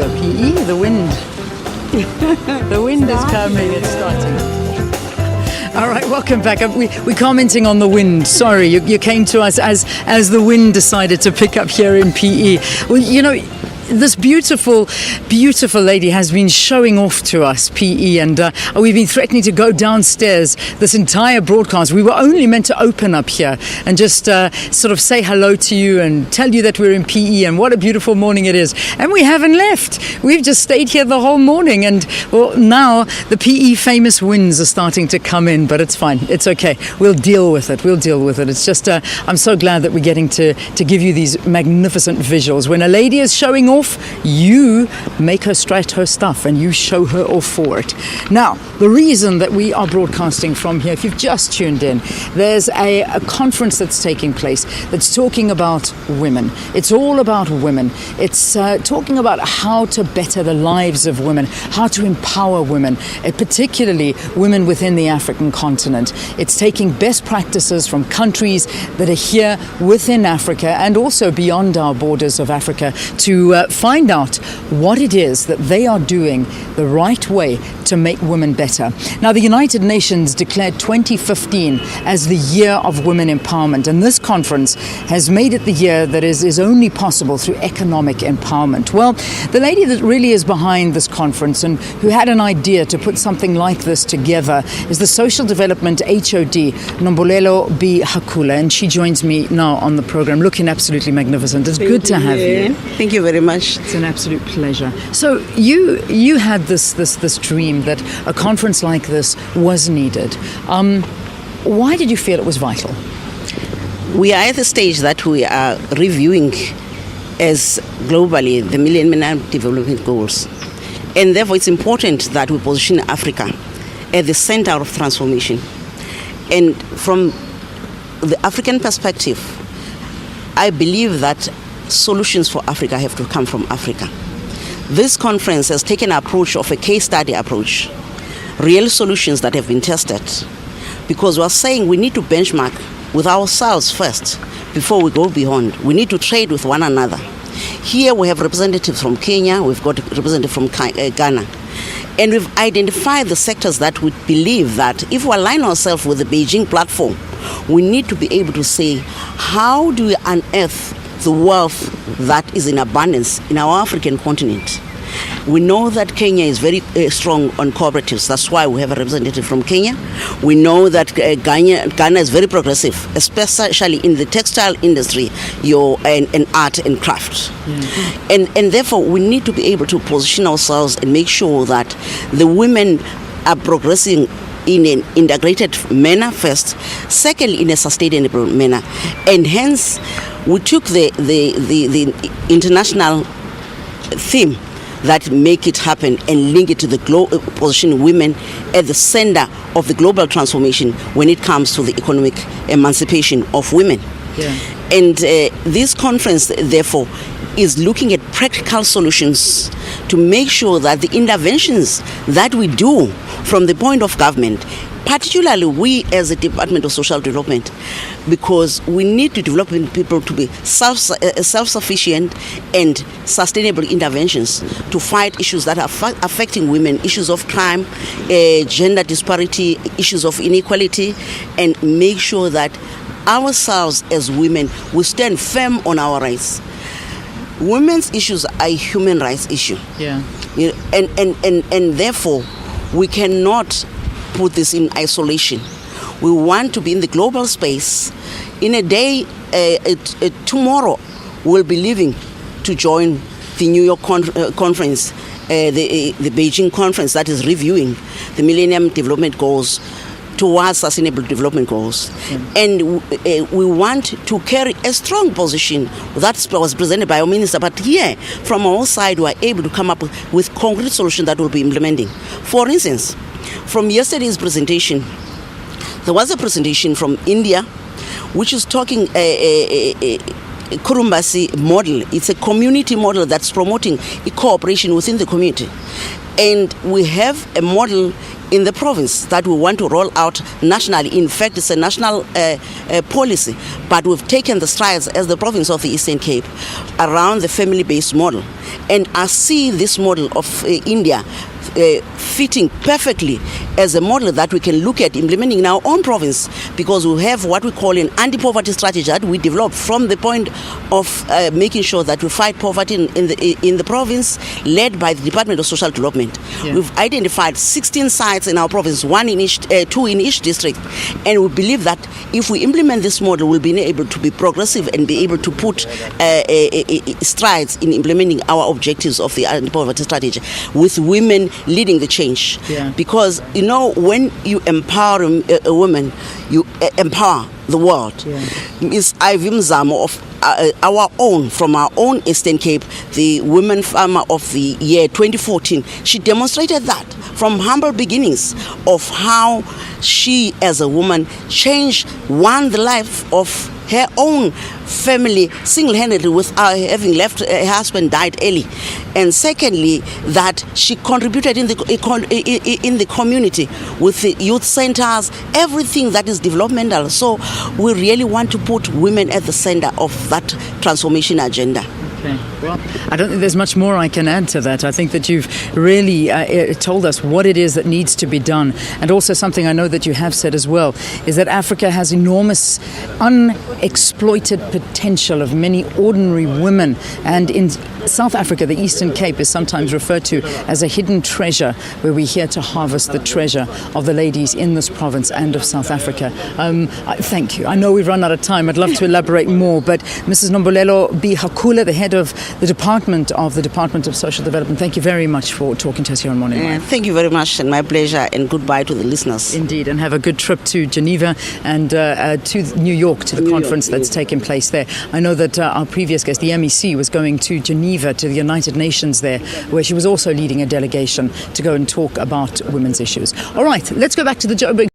Hello, PE, the wind. The wind is coming, it's starting. All right, welcome back. We're commenting on the wind. Sorry, you came to us as the wind decided to pick up here in PE. Well, you know, this beautiful, beautiful lady has been showing off to us, PE, and we've been threatening to go downstairs this entire broadcast. We were only meant to open up here and just sort of say hello to you and tell you that we're in PE and what a beautiful morning it is. And we haven't left. We've just stayed here the whole morning, and well, now the PE famous winds are starting to come in, but it's fine. It's okay. We'll deal with it. It's just, I'm so glad that we're getting to give you these magnificent visuals. When a lady is showing off, you make her strut her stuff and you show her off for it. Now, the reason that we are broadcasting from here, if you've just tuned in, there's a conference that's taking place that's talking about women. It's all about women. It's talking about how to better the lives of women, how to empower women, particularly women within the African continent. It's taking best practices from countries that are here within Africa and also beyond our borders of Africa to find out what it is that they are doing the right way to make women better. Now, the United Nations declared 2015 as the year of women empowerment, and this conference has made it the year that is only possible through economic empowerment. Well, the lady that really is behind this conference and who had an idea to put something like this together is the Social Development HOD, Nombulelo B. Hackula, and she joins me now on the program, looking absolutely magnificent. It's good to have you. Thank you very much. It's an absolute pleasure. So you had this dream that a conference like this was needed. Why did you feel it was vital? We are at the stage that we are reviewing as globally the Millennium Development Goals. And therefore it's important that we position Africa at the center of transformation. And from the African perspective, I believe that solutions for Africa have to come from Africa. This conference has taken an approach of a case study approach, real solutions that have been tested, because we are saying we need to benchmark with ourselves first before we go beyond. We need to trade with one another. Here we have representatives from Kenya, we've got representatives from Ghana, and we've identified the sectors that we believe that if we align ourselves with the Beijing platform, we need to be able to say, how do we unearth the wealth that is in abundance in our African continent? We know that Kenya is very strong on cooperatives. That's why we have a representative from Kenya. We know that Ghana is very progressive, especially in the textile industry, and art and craft. And therefore, we need to be able to position ourselves and make sure that the women are progressing in an integrated manner first, secondly in a sustainable manner. And hence, we took the international theme that make it happen and link it to the position women at the center of the global transformation when it comes to the economic emancipation of women. And this conference, therefore, is looking at practical solutions to make sure that the interventions that we do from the point of government, particularly we as a Department of Social Development, because we need to develop people to be self-sufficient and sustainable interventions to fight issues that are affecting women, issues of crime, gender disparity, issues of inequality, and make sure that ourselves as women will stand firm on our rights. Women's issues are a human rights issue. And therefore, we cannot put this in isolation. We want to be in the global space. In a day, tomorrow, we'll be leaving to join the New York conference, the Beijing conference that is reviewing the Millennium Development Goals towards Sustainable Development Goals. And we want to carry a strong position that was presented by our minister, but here, from our side, we are able to come up with concrete solutions that will be implementing. For instance, from yesterday's presentation, there was a presentation from India, which is talking a Kurumbasi model. It's a community model that's promoting a cooperation within the community. And we have a model in the province that we want to roll out nationally. In fact, it's a national policy, but we've taken the strides as the province of the Eastern Cape around the family-based model. And I see this model of India fitting perfectly as a model that we can look at implementing in our own province, because we have what we call an anti-poverty strategy that we developed from the point of making sure that we fight poverty in the province, led by the Department of Social Development. Yeah. We've identified 16 sites in our province, 2 in each district, and we believe that if we implement this model, we'll be able to be progressive and be able to put strides in implementing our objectives of the anti-poverty strategy, with women leading the change. Yeah. Because, when you empower a woman, you empower the world. Yeah. Ms. Ivy Mzamo of from our own Eastern Cape, the women farmer of the year 2014, she demonstrated that from humble beginnings of how she, as a woman, won the life of her own family single-handedly without having left her husband died early. And secondly, that she contributed in the community with the youth centers, everything that is developmental. So we really want to put women at the center of that transformation agenda. Okay. Well, I don't think there's much more I can add to that. I think that you've really told us what it is that needs to be done. And also something I know that you have said as well is that Africa has enormous unexploited potential of many ordinary women. And in South Africa, the Eastern Cape is sometimes referred to as a hidden treasure, where we're here to harvest the treasure of the ladies in this province and of South Africa. Thank you. I know we've run out of time. I'd love to elaborate more, but Mrs. Nombulelo B. Hackula, the head of the Department of Social Development, thank you very much for talking to us here on Morning Live. Thank you very much, and my pleasure, and goodbye to the listeners. Indeed, and have a good trip to Geneva and to New York, to the conference that's taking place there. I know that our previous guest, the MEC, was going to Geneva, to the United Nations there, where she was also leading a delegation to go and talk about women's issues. All right, let's go back to the Joburg.